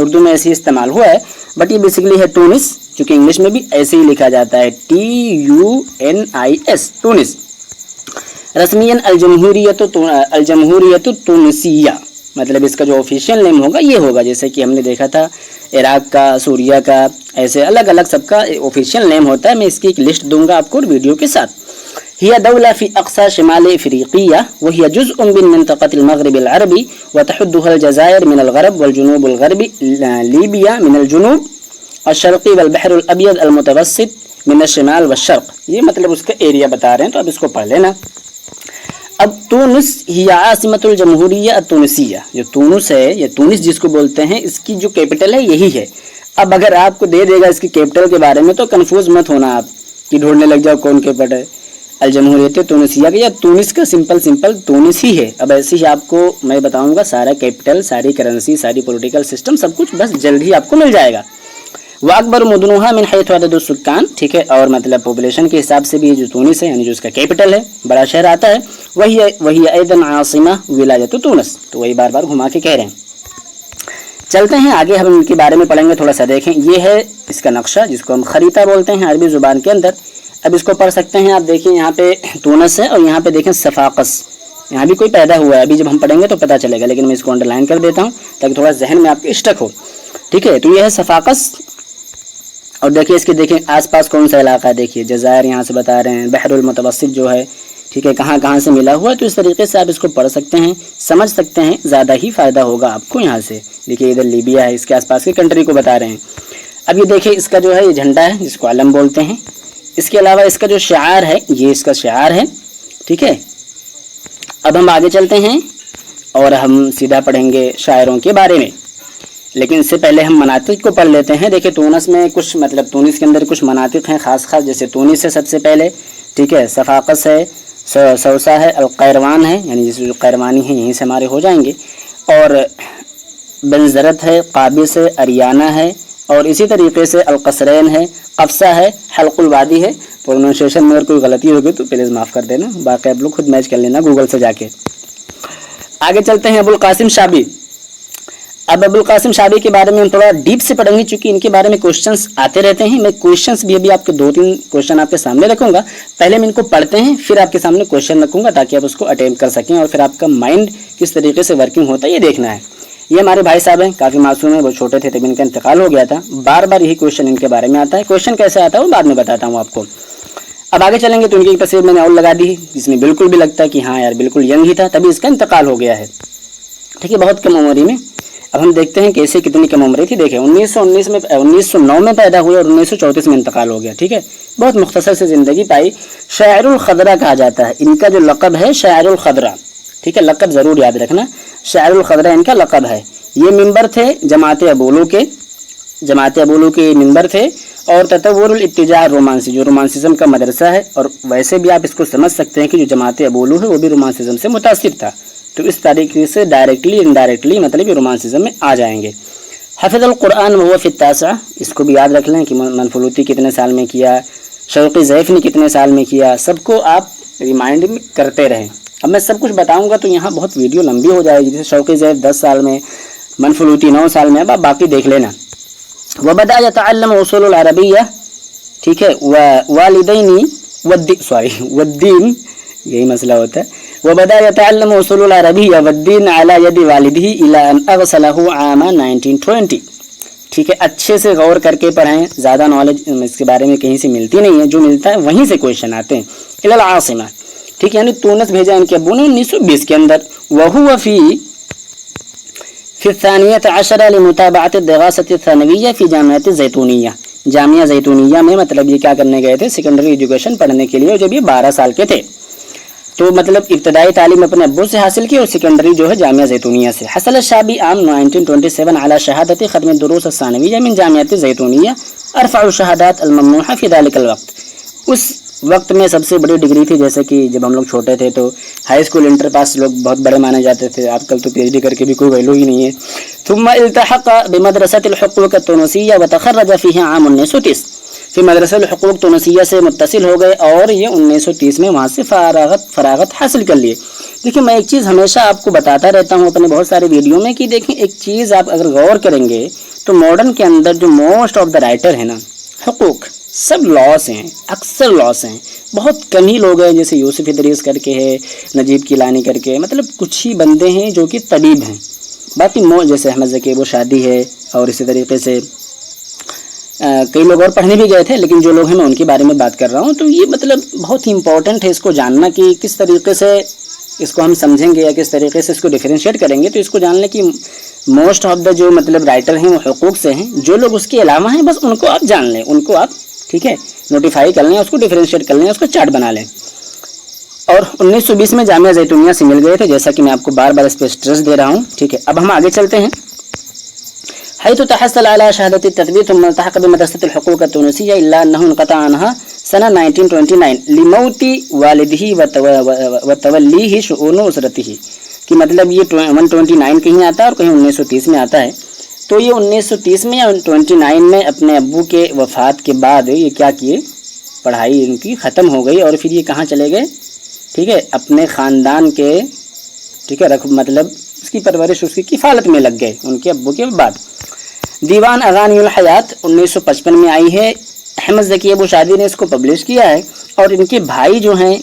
اردو میں ایسے ہی استعمال ہوا ہے، بٹ یہ بیسیکلی ہے تونس، چونکہ انگلش میں بھی ایسے ہی لکھا جاتا ہے TUNIS، تونس۔ رسميا الجمہوریت التونسیہ، مطلب اس کا جو آفیشیل نیم ہوگا یہ ہوگا، جیسے کہ ہم نے دیکھا تھا عراق کا، سوریہ کا، ایسے الگ الگ سب کا آفیشیل نیم ہوتا ہے۔ میں اس کی ایک لسٹ دوں گا آپ کو ویڈیو کے ساتھ۔ هي دولة في أقصى شمال إفريقيا، وهي جزء من منطقة المغرب العربي، وتحدها الجزائر من الغرب والجنوب الغربي، ليبيا من الجنوب الشرقي، والبحر الأبيض المتوسط من الشمال والشرق۔ یہ مطلب اس کا ایریا بتا رہے ہیں، تو اب اس کو پڑھ لینا۔ اب تونس ہی عاصمۃ الجمہوریہ التونسیہ، جو تونس ہے یا تونس جس کو بولتے ہیں، اس کی جو کیپٹل ہے یہی ہے۔ اب اگر آپ کو دے دے گا اس کی کیپٹل کے بارے میں تو کنفیوز مت ہونا آپ کہ ڈھونڈنے لگ جاؤ کون کیپٹل ہے۔ الجمہوریت تونسیہ کا یا تونس کا سمپل تونس ہی ہے۔ اب ایسے ہی آپ کو میں بتاؤں گا سارا کیپٹل، ساری کرنسی، ساری پولیٹیکل سسٹم، سب کچھ بس جلد ہی آپ کو مل جائے گا۔ واکبر مدنها من حیث عدد السکان، ٹھیک ہے، اور مطلب پاپولیشن کے حساب سے بھی جو تونس ہے یعنی جو اس کا کیپٹل ہے، بڑا شہر آتا ہے، وہی ایضا عاصمہ ولایت تونس، تو وہی بار بار گھما کے کہہ رہے ہیں۔ چلتے ہیں آگے، ہم ان کے بارے میں پڑھیں گے، تھوڑا سا دیکھیں۔ یہ ہے اس کا نقشہ جس کو ہم خریطہ بولتے ہیں عربی زبان کے اندر۔ اب اس کو پڑھ سکتے ہیں آپ، دیکھیں یہاں پہ تونس ہے اور یہاں پہ دیکھیں صفاقس، یہاں بھی کوئی پیدا ہوا ہے، ابھی جب ہم پڑھیں گے تو پتہ چلے گا، لیکن میں اس کو انڈر لائن کر دیتا ہوں تاکہ تھوڑا ذہن میں آپ کے اسٹک ہو، ٹھیک ہے۔ تو یہ ہے صفاقس، اور دیکھیں اس کے دیکھیں آس پاس کون سا علاقہ ہے، دیکھیے جزائر یہاں سے بتا رہے ہیں، بحر المتوسط جو ہے، ٹھیک ہے، کہاں کہاں سے ملا ہوا ہے، تو اس طریقے سے آپ اس کو پڑھ سکتے ہیں، سمجھ سکتے ہیں، زیادہ ہی فائدہ ہوگا آپ کو یہاں سے۔ دیکھیے ادھر لیبیا ہے، اس کے آس پاس کی کنٹری کو بتا رہے ہیں۔ اب یہ دیکھیں اس کا جو ہے یہ جھنڈا ہے جس کو علم بولتے ہیں۔ اس کے علاوہ اس کا جو شعار ہے یہ اس کا شعار ہے، ٹھیک ہے۔ اب ہم آگے چلتے ہیں اور ہم سیدھا پڑھیں گے شاعروں کے بارے میں، لیکن اس سے پہلے ہم مناطق کو پڑھ لیتے ہیں۔ دیکھیں تونس میں کچھ مطلب تونس کے اندر کچھ مناطق ہیں خاص، جیسے تونس ہے سب سے پہلے، ٹھیک ہے، صفاقس ہے، سوسہ ہے، القیروان ہے، یعنی جس جو قیروانی ہیں یہیں سے ہمارے ہو جائیں گے، اور بنزرت ہے، قابس ہے، اریانہ ہے، اور اسی طریقے سے القصرین ہے، قفصہ ہے، حلق الوادی ہے۔ پروننسیشن میں اگر کوئی غلطی ہوگی تو پلیز معاف کر دینا، باقی آپ لوگ خود میچ کر لینا گوگل سے جا کے۔ آگے چلتے ہیں ابو القاسم شابی۔ اب ابو القاسم شابی کے بارے میں ہم تھوڑا ڈیپ سے پڑھیں گے، چونکہ ان کے بارے میں کوشچنس آتے رہتے ہیں۔ میں کوشچنس بھی ابھی آپ کے 2-3 کوشچن آپ کے سامنے رکھوں گا، پہلے میں ان کو پڑھتے ہیں پھر آپ کے سامنے کوشچن رکھوں گا تاکہ آپ اس کو اٹیمپٹ کر سکیں، اور پھر آپ کا مائنڈ کس طریقے سے ورکنگ ہوتا ہے یہ دیکھنا ہے۔ یہ ہمارے بھائی صاحب ہیں، کافی معصوم ہیں، وہ چھوٹے تھے تب ان کا انتقال ہو گیا تھا، بار بار یہی کوشچن ان کے بارے میں آتا ہے۔ کوشچن کیسے آتا ہے وہ بعد میں بتاتا ہوں آپ کو۔ اب آگے چلیں گے تو ان کی ایک تصویر میں نے اور لگا دی جس میں بالکل بھی لگتا ہے کہ ہاں یار بالکل ینگ ہی تھا، تبھی اس کا انتقال ہو گیا ہے، ٹھیک ہے، بہت کم عمری میں۔ اب ہم دیکھتے ہیں کیسے کتنی کم عمری تھی۔ دیکھیں 1909 میں پیدا ہوئے اور 1934 میں انتقال ہو گیا، ٹھیک ہے، بہت مختصر سے زندگی پائی۔ شاعر الخضرا کہا جاتا ہے، ان کا جو لقب ہے شاعر الخضرا، ٹھیک ہے، لقب ضرور یاد رکھنا، شاعر الخضرا ان کا لقب ہے۔ یہ ممبر تھے جماعت ابولو کے ممبر تھے، اور تطور الاتجاہ رومانسی، جو رومانسزم کا مدرسہ ہے، اور ویسے بھی آپ اس کو سمجھ سکتے ہیں کہ جو جماعت ابولو ہے وہ بھی رومانسزم سے متاثر تھا، تو اس طریقے سے ڈائریکٹلی انڈائریکٹلی مطلب یہ رومانسزم میں آ جائیں گے۔ حفظ القرآن وهو في التاسع، اس کو بھی یاد رکھ لیں کہ منفلوطی کتنے سال میں کیا، شوقی ضیف نے کتنے سال میں کیا، سب کو آپ ریمائنڈ کرتے رہیں۔ اب میں سب کچھ بتاؤں گا تو یہاں بہت ویڈیو لمبی ہو جائے گی، جیسے شوقی ضیف 10 سال میں، منفلوطی 9 سال میں، اب آپ باقی دیکھ لینا۔ وبدأ يتعلم اصول العربیہ، ٹھیک ہے، والدین، یہی مسئلہ ہوتا ہے۔ وبدأ يتعلم اصول العربیہ والدین على يد والدہ الى ان اغسلہ عام 1920، ٹھیک ہے، اچھے سے غور کر کے پڑھیں، زیادہ نالج اس کے بارے میں کہیں سے ملتی نہیں ہے، جو ملتا ہے وہیں سے کویشچن آتے ہیں۔ الى العاصمہ، ٹھیک ہے، یعنی تونس بھیجا ان کے ابو نے 1920 کے اندر۔ وهو في الثانیة عشرہ لمتابعة الدراسة الثانویہ فی جامعۃ الزیتونیہ، جامعہ زیتونیہ میں مطلب یہ کیا کرنے گئے تھے، سیکنڈری ایجوکیشن پڑھنے کے لیے، جب یہ 12 سال کے تھے تو مطلب ابتدائی تعلیم اپنے ابو سے حاصل کی اور سیکنڈری جو ہے جامعہ زیتونیہ سے۔ حصل الشابی عام 1927 على شہادت ختم الدروس الثانویہ من جامعۃ الزیتونیہ، ارفع الشہادات الممنوحہ فی ذلک الوقت، اس وقت میں سب سے بڑی ڈگری تھی، جیسے کہ جب ہم لوگ چھوٹے تھے تو ہائی اسکول انٹر پاس لوگ بہت بڑے مانے جاتے تھے، آج کل تو پی ایچ ڈی کر کے بھی کوئی ویلو ہی نہیں ہے۔ ثم التحق بمدرسة الحقوق التونسیہ وتخرج فيها عام 1930، پھر مدرسہ الحقوق تونسیہ سے متصل ہو گئے اور یہ 1930 میں وہاں سے فراغت حاصل کر لیے۔ دیکھیں میں ایک چیز ہمیشہ آپ کو بتاتا رہتا ہوں اپنے بہت سارے ویڈیو میں کہ دیکھیں ایک چیز آپ اگر غور کریں گے تو ماڈرن کے اندر جو موسٹ آف دا رائٹر ہے نا، حقوق سب لاس ہیں، اکثر لاس ہیں. بہت کم ہی لوگ ہیں جیسے یوسف ادریس کر کے ہے، نجیب کیلانی کر کے، مطلب کچھ ہی بندے ہیں جو کہ طبیب ہیں. باقی جیسے احمد ذکی ابو شادی ہے، اور اسی طریقے سے کئی لوگ اور پڑھنے بھی گئے تھے، لیکن جو لوگ ہیں میں ان کے بارے میں بات کر رہا ہوں. تو یہ مطلب بہت ہی امپورٹنٹ ہے اس کو جاننا کہ کس طریقے سے اس کو ہم سمجھیں گے یا کس طریقے سے اس کو ڈیفرینشیٹ کریں گے. تو اس کو جاننے کی موسٹ آف دا جو مطلب رائٹر ہیں وہ حقوق سے ہیں. جو لوگ اس کے علاوہ ہیں بس ان کو آپ جان لیں، ان کو آپ ٹھیک ہے نوٹیفائی کر لیں، اس کو ڈیفرینشیٹ کر لیں، اس کو چارٹ بنا لیں. اور 1920 میں جامعہ زیتونیہ سے مل گئے تھے، جیسا کہ میں آپ کو بار بار اس پہ اسٹریس دے رہا ہوں. ٹھیک ہے، اب ہم آگے چلتے ہیں. حيث تحصل على شهادة التثبيت ثم التحق بمدرسة الحقوق التونسية إلا أنه انقطع عنها سنة 1929 لموت والده وتوليه شؤون أسرته. کہ مطلب یہ 129 کہیں آتا ہے اور کہیں 1930 میں آتا ہے. تو یہ 1930 میں یا 29 میں اپنے ابو کے وفات کے بعد یہ کیا کیے، پڑھائی ان کی ختم ہو گئی اور پھر یہ کہاں چلے گئے، ٹھیک ہے اپنے خاندان کے ٹھیک ہے مطلب اس کی پرورش اس کی کفالت میں لگ گئے ان کے ابو کے بعد. دیوان اغانی الحیات 1955 میں آئی ہے. احمد ذکی ابو شادی نے اس کو پبلش کیا ہے اور ان کے بھائی جو ہیں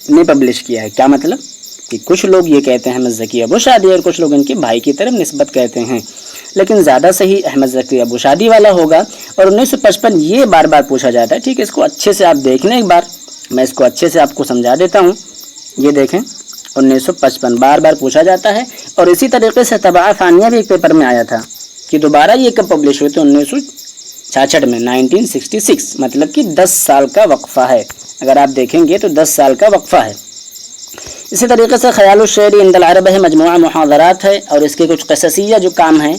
نے پبلش کیا ہے. کیا مطلب کہ کچھ لوگ یہ کہتے ہیں احمد ذکی ابو شادی اور کچھ لوگ ان کے بھائی کی طرف نسبت کہتے ہیں، لیکن زیادہ صحیح احمد ذکی ابو شادی والا ہوگا. اور 1955 یہ بار بار پوچھا جاتا ہے. ٹھیک ہے، اس کو اچھے سے آپ دیکھ لیں، ایک بار میں اس کو اچھے سے آپ کو سمجھا دیتا ہوں. یہ دیکھیں 1955 بار بار پوچھا جاتا ہے. اور اسی طریقے سے طبعہ ثانیہ بھی ایک پیپر میں آیا تھا کہ دوبارہ یہ کب پبلش ہوئے تھے، 1966 میں 1966، مطلب کہ 10 سال کا وقفہ ہے. اگر آپ دیکھیں گے تو 10 سال کا وقفہ ہے. اسی طریقے سے خیال الشعر عند العرب ہے، مجموعہ محاضرات ہے اور اس کے کچھ قصصیہ جو کام ہیں.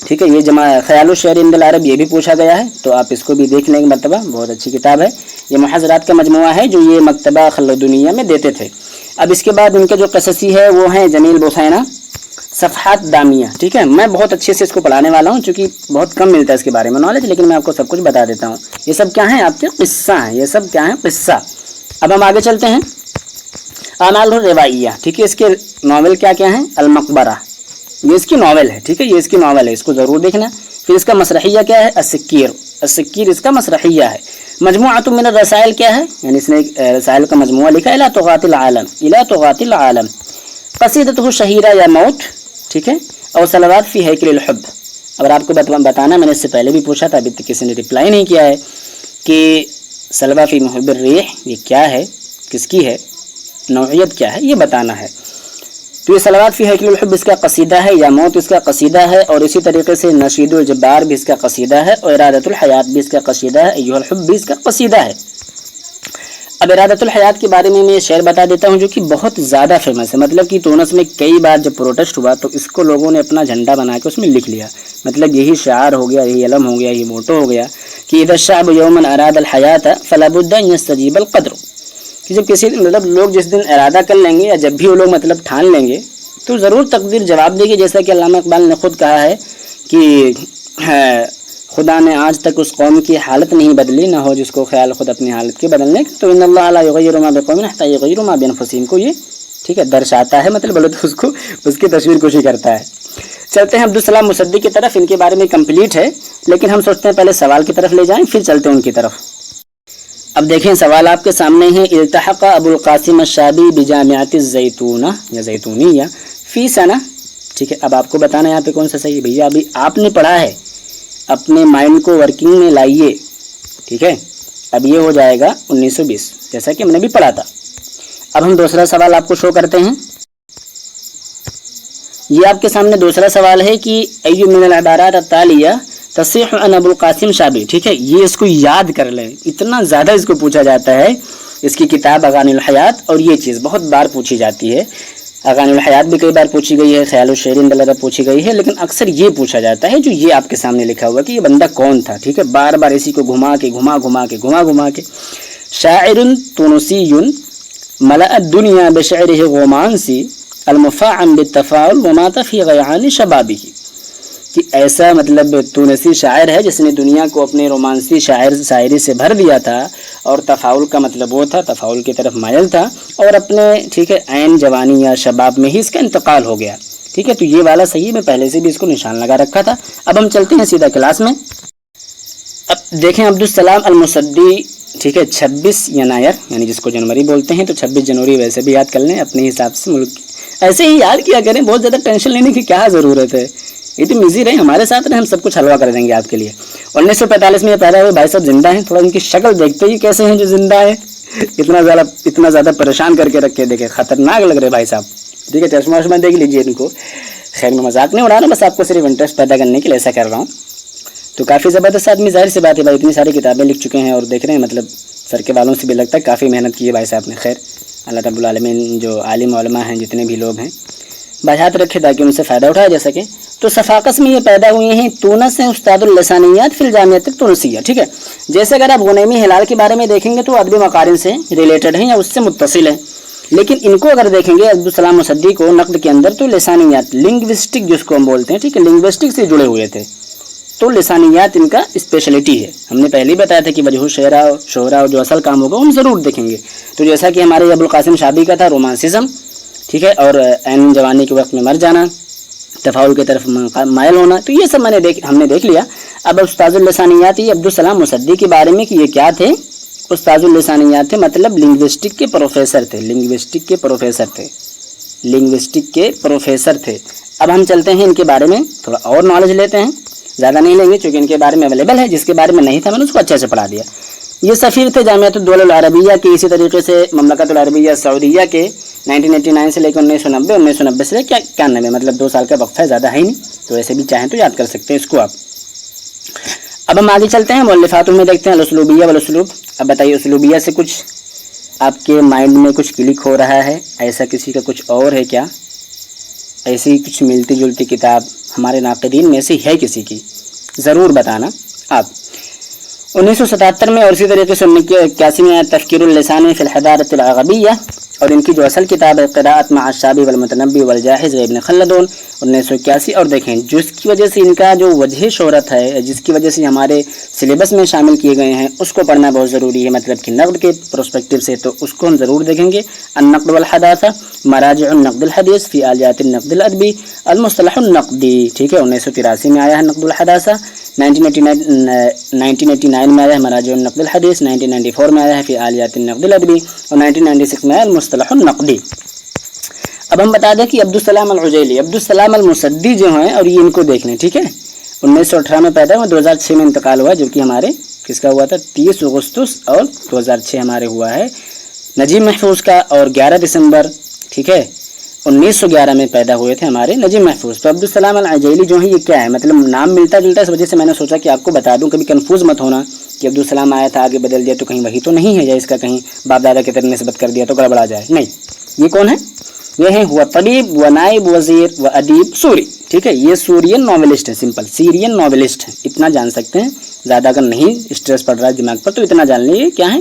ٹھیک ہے، یہ خیال الشعر عند العرب یہ بھی پوچھا گیا ہے، تو آپ اس کو بھی دیکھ لیں گے مرتبہ، بہت اچھی کتاب ہے. یہ محاضرات کا مجموعہ ہے جو یہ مکتبہ خلدونیہ میں دیتے تھے. اب اس کے بعد ان کے جو قصصی ہے وہ ہیں جمیل بوسینہ صفحات دامیہ. ٹھیک ہے، میں بہت اچھے سے اس کو پڑھانے والا ہوں چونکہ بہت کم ملتا ہے اس کے بارے میں نالج، لیکن میں آپ کو سب کچھ بتا دیتا ہوں. یہ سب کیا ہیں، آپ کے قصہ ہیں، یہ سب کیا ہیں، قصہ. اب ہم آگے چلتے ہیں. اعمال الروائیہ، ٹھیک ہے، اس کے ناول کیا کیا ہیں، المقبرہ یہ اس کی ناول ہے. ٹھیک ہے، یہ اس کی ناول ہے، اس کو ضرور دیکھنا. پھر اس کا مسرحیہ کیا ہے، السکیر. السکیر اس کا مسرحیہ ہے. مجموعۃ من الرسائل کیا ہے، یعنی اس نے رسائل کا مجموعہ لکھا، الی طغاة العالم، الی طغاة العالم. قصیدتہ الشہیرہ یا موت، ٹھیک ہے، اور صلوات فی ہیکل الحب. اور آپ کو بتانا میں نے اس سے پہلے بھی پوچھا تھا، ابھی تک کسی نے رپلائی نہیں کیا ہے کہ صلوہ فی محب الریح یہ کیا ہے، کس کی ہے، نوعیت کیا ہے، یہ بتانا ہے. تو یہ صلوات فی ہیکل الحب اس کا قصیدہ ہے، یا موت اس کا قصیدہ ہے. اور اسی طریقے سے نشید الجبار بھی اس کا قصیدہ ہے، اور ارادۃ الحیات بھی اس کا قصیدہ ہے، ایھا الحب بھی اس کا قصیدہ ہے. اب ارادۃ الحیات کے بارے میں یہ شعر بتا دیتا ہوں جو کہ بہت زیادہ فیمس ہے. مطلب کہ تونس میں کئی بار جب پروٹیسٹ ہوا تو اس کو لوگوں نے اپنا جھنڈا بنا کے اس میں لکھ لیا. مطلب یہی شعار ہو گیا، یہی علم ہو گیا، یہی موٹو ہو گیا کہ اذا الشعب یوما اراد الحیات فلا بد ان یستجیب القدر. کہ جب کسی مطلب لوگ جس دن ارادہ کر لیں گے یا جب بھی وہ لوگ مطلب ٹھان لیں گے تو ضرور تقدیر جواب دے گی. جیسا کہ علامہ اقبال نے خود کہا ہے کہ خدا نے آج تک اس قوم کی حالت نہیں بدلی، نہ ہو جس کو خیال خود اپنی حالت کے بدلنے. تو ان اللہ لا یغیر ما بقوم حتی یغیروا ما بانفسہم کو یہ ٹھیک ہے درشاتا ہے، مطلب بولے تو اس کو اس کی تصویر کشی کرتا ہے. چلتے ہیں عبدالسلام مصدق کی طرف. ان کے بارے میں کمپلیٹ ہے لیکن ہم سوچتے ہیں پہلے سوال کی طرف لے جائیں پھر چلتے ہیں ان کی طرف. اب دیکھیں سوال آپ کے سامنے ہے. التحق ابو القاسم الشابی بجامعۃ الزیتونہ یا زیتونیہ فی سنہ. ٹھیک ہے، اب آپ کو بتانا ہے یہاں پہ کون سا صحیح. بھیا ابھی آپ نے پڑھا ہے، اپنے مائنڈ کو ورکنگ میں لائیے. ٹھیک ہے، اب یہ ہو جائے گا 1920 جیسا کہ ہم نے بھی پڑھا تھا. اب ہم دوسرا سوال آپ کو شو کرتے ہیں. یہ آپ کے سامنے دوسرا سوال ہے کہ ای من العبارات التالیہ تصیح عن ابو القاسم شابی. ٹھیک ہے، یہ اس کو یاد کر لیں، اتنا زیادہ اس کو پوچھا جاتا ہے. اس کی کتاب اغانی الحیات، اور یہ چیز بہت بار پوچھی جاتی ہے. اغانی الحیات بھی کئی بار پوچھی گئی ہے، خیال الشعر عند العرب پوچھی گئی ہے، لیکن اکثر یہ پوچھا جاتا ہے جو یہ آپ کے سامنے لکھا ہوا کہ یہ بندہ کون تھا. ٹھیک ہے، بار بار اسی کو گھما کے شاعر تونسی ملأ الدنیا بشعره غومانسی المفاعم بالتفاعل ومات فی غیعان شبابہ. کہ ایسا مطلب تونسی شاعر ہے جس نے دنیا کو اپنے رومانسی شاعری سے بھر دیا تھا، اور تفاعل کا مطلب وہ تھا، تفاعل کی طرف مائل تھا، اور اپنے ٹھیک ہے عین جوانی یا شباب میں ہی اس کا انتقال ہو گیا. ٹھیک ہے، تو یہ والا صحیح، میں پہلے سے بھی اس کو نشان لگا رکھا تھا. اب ہم چلتے ہیں سیدھا کلاس میں. اب دیکھیں عبدالسلام المصدی، ٹھیک ہے 26 ینایر یعنی جس کو جنوری بولتے ہیں، تو 26 جنوری ویسے بھی یاد کر لیں اپنے حساب سے، ملک ایسے ہی یاد کیا کریں، بہت زیادہ ٹینشن لینے کی کیا ضرورت ہے. یہ تو ایزی رہے، ہمارے ساتھ رہے، ہم سب کچھ حلوا کر دیں گے آپ کے لیے. 1945 میں یہ پیدا ہوئے. بھائی صاحب زندہ ہیں، تھوڑا ان کی شکل دیکھتے ہی کیسے ہیں جو زندہ ہے، اتنا زیادہ پریشان کر کے رکھے، دیکھیں خطرناک لگ رہے بھائی صاحب. ٹھیک ہے، چشمہ وشمہ دیکھ لیجیے ان کو. خیر میں مذاق نہیں اڑا رہا، بس آپ کو صرف انٹرسٹ پیدا کرنے کے لیے ایسا کر رہا ہوں. تو کافی زبردست آدمی، ظاہر سی بات ہے بھائی، اتنی ساری کتابیں لکھ چکے ہیں، اور دیکھ رہے ہیں مطلب سر کے بالوں سے بھی لگتا ہے کافی محنت کی ہے بھائی صاحب نے. خیر اللہ رب العالمین جو عالم علماء ہیں جتنے بھی لوگ ہیں بہات رکھے تاکہ ان سے فائدہ اٹھایا جا سکے. تو صفاقس میں یہ پیدا ہوئے ہیں. تونس ہیں، استاد اللسانیات فی الجامعۃ التونسیہ. ٹھیک ہے، جیسے اگر آپ غنیمی ہلال کے بارے میں دیکھیں گے تو ادبی مقارن سے ریلیٹڈ ہیں یا اس سے متصل ہیں، لیکن ان کو اگر دیکھیں گے عبدالسلام مصدی کو نقد کے اندر، تو لسانیات لنگوسٹک جس کو ہم بولتے ہیں، ٹھیک ہے لنگوسٹک سے جڑے ہوئے تھے. تو لسانیات ان کا اسپیشلٹی ہے. ہم نے پہلے ہی بتایا تھا کہ وجہ شعرا اور جو اصل کام ہوگا ہم ضرور دیکھیں گے. تو جیسا کہ ہمارے ابوالقاسم شابی کا تھا رومانسزم، ٹھیک ہے، اور عین جوانی کے وقت میں مر جانا، تفاعل کی طرف مائل ہونا، تو یہ سب ہم نے دیکھ لیا. اب استاذ اللسانیات یہ عبدالسلام مصدی کے بارے میں کہ یہ کیا تھے. استاذ اللسانیات تھے مطلب لنگوسٹک کے پروفیسر تھے. اب ہم چلتے ہیں ان کے بارے میں تھوڑا اور نالج لیتے ہیں، زیادہ نہیں لیں گے چونکہ ان کے بارے میں اویلیبل ہے. جس کے بارے میں نہیں تھا میں نے اس کو اچھے سے پڑھا دیا. یہ سفیر تھے جامعۃ الدول العربیہ کے، اسی طریقے سے مملکت العربیہ سعودیہ کے 1989 سے لے کر 1990 سے لے کے 91، مطلب 2 سال کا وقفہ ہے، زیادہ ہے نہیں، تو ایسے بھی چاہیں تو یاد کر سکتے ہیں اس کو آپ. اب ہم آگے چلتے ہیں مؤلفات میں دیکھتے ہیں الاسلوبیہ والاسلوب. اب بتائیے اسلوبیہ سے کچھ آپ کے مائنڈ میں کچھ کلک ہو رہا ہے، ایسا کسی کا کچھ اور ہے کیا؟ ایسی کچھ ملتی جلتی کتاب ہمارے ناقدین میں سے ہے کسی کی؟ ضرور بتانا آپ. 1977 میں اور اسی طریقے سے 1981 میں تفکیر اللسان فی الحضارۃ العربیہ، اور ان کی جو اصل کتاب ہے قراءۃ مع الشابی والمتنبی والجاحظ ابن خلدون 1981. اور دیکھیں جس کی وجہ سے ان کا جو وجہ شہرت ہے، جس کی وجہ سے ہمارے سلیبس میں شامل کیے گئے ہیں، اس کو پڑھنا بہت ضروری ہے، مطلب کہ نقد کے پروسپیکٹو سے، تو اس کو ہم ضرور دیکھیں گے. النقد والحداثہ، مراجع النقد الحدیث فی آلیات النقد الادبی، المصطلح النقدی. ٹھیک ہے، 1983 میں آیا ہے نقد الحداثہ، 1989 میں آیا ہے مراجع النقد الحدیث، 1994 میں آیا ہے فی آلیات النقد الادبی، اور 1996 میں آیا المصطلح النقدی. اب ہم بتا دیں کہ عبدالسلام العجیلی، عبدالسلام المصدی جو ہیں، اور یہ ان کو دیکھ لیں. ٹھیک ہے، 1918 میں پیدا ہوا، 2006 میں انتقال ہوا، جو کہ ہمارے کس کا ہوا تھا 30 اگستس اور 2006 ہمارے ہوا ہے نجیب محفوظ کا، اور 11 دسمبر ٹھیک ہے 1911 میں پیدا ہوئے تھے ہمارے نجیب محفوظ. تو عبدالسلام العجیلی جو ہیں یہ کیا ہے، مطلب نام ملتا جلتا ہے، اس وجہ سے میں نے سوچا کہ آپ کو بتا دوں، کبھی کنفیوز مت ہونا کہ عبدالسلام آیا تھا آگے بدل دیا تو کہیں وہی تو نہیں ہے، یا اس کا کہیں باپ دادا کی طرف نسبت کر دیا تو گڑبڑا جائے. نہیں، یہ کون ہے؟ یہ ہیں ہوا طبیب و نائب وزیر و ادیب سوری. ٹھیک ہے، یہ سورین ناولسٹ ہے، سمپل سیرین ناولسٹ ہے، اتنا جان سکتے ہیں. زیادہ اگر نہیں اسٹریس پڑ رہا ہے دماغ پر تو اتنا جان لیجیے کیا ہے،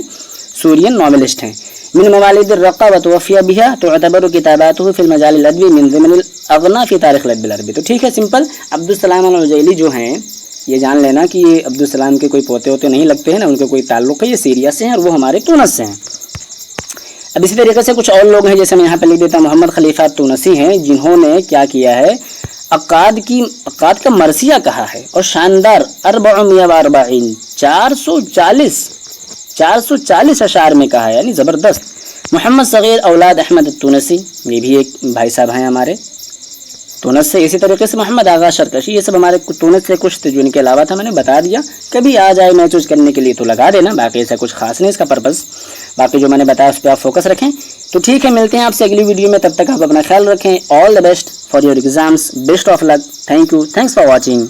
سورین ناولسٹ ہیں. من موالد الرقہ وتوفی بها تعتبر کتاباته فی المجال الادبی من ضمن الاغنى فی تاریخ الادب العربی. تو ٹھیک ہے سمپل. عبدالسلام العجیلی جو ہیں یہ جان لینا کہ یہ عبدالسلام کے کوئی پوتے ہوتے نہیں لگتے ہیں، نہ ان کے کوئی تعلق ہے، یہ سیریا سے ہیں اور وہ ہمارے تونس سے ہیں. اب اسی طریقے سے کچھ اور لوگ ہیں، جیسے میں یہاں پہ لکھ دیتا ہوں، محمد خلیفہ تونسی ہیں، جنہوں نے کیا کیا ہے، عقاد کا مرثیہ کہا ہے، اور شاندار 440 440 اشعار میں کہا ہے، یعنی زبردست. محمد صغیر اولاد احمد التونسی، یہ بھی ایک بھائی صاحب ہیں ہمارے تونس سے. اسی طریقے سے محمد آغا شرکشی، یہ سب ہمارے تونس سے کچھ تھے جو ان کے علاوہ تھا، میں نے بتا دیا. کبھی آ جائے میچ وچ کرنے کے لیے تو لگا دینا، باقی ایسا کچھ خاص نہیں اس کا پرپز. باقی جو میں نے بتایا اس پہ آپ فوکس رکھیں. تو ٹھیک ہے، ملتے ہیں آپ سے اگلی ویڈیو میں، تب تک آپ اپنا خیال رکھیں. All the best for your exams, best of luck. Thank you, thanks for watching.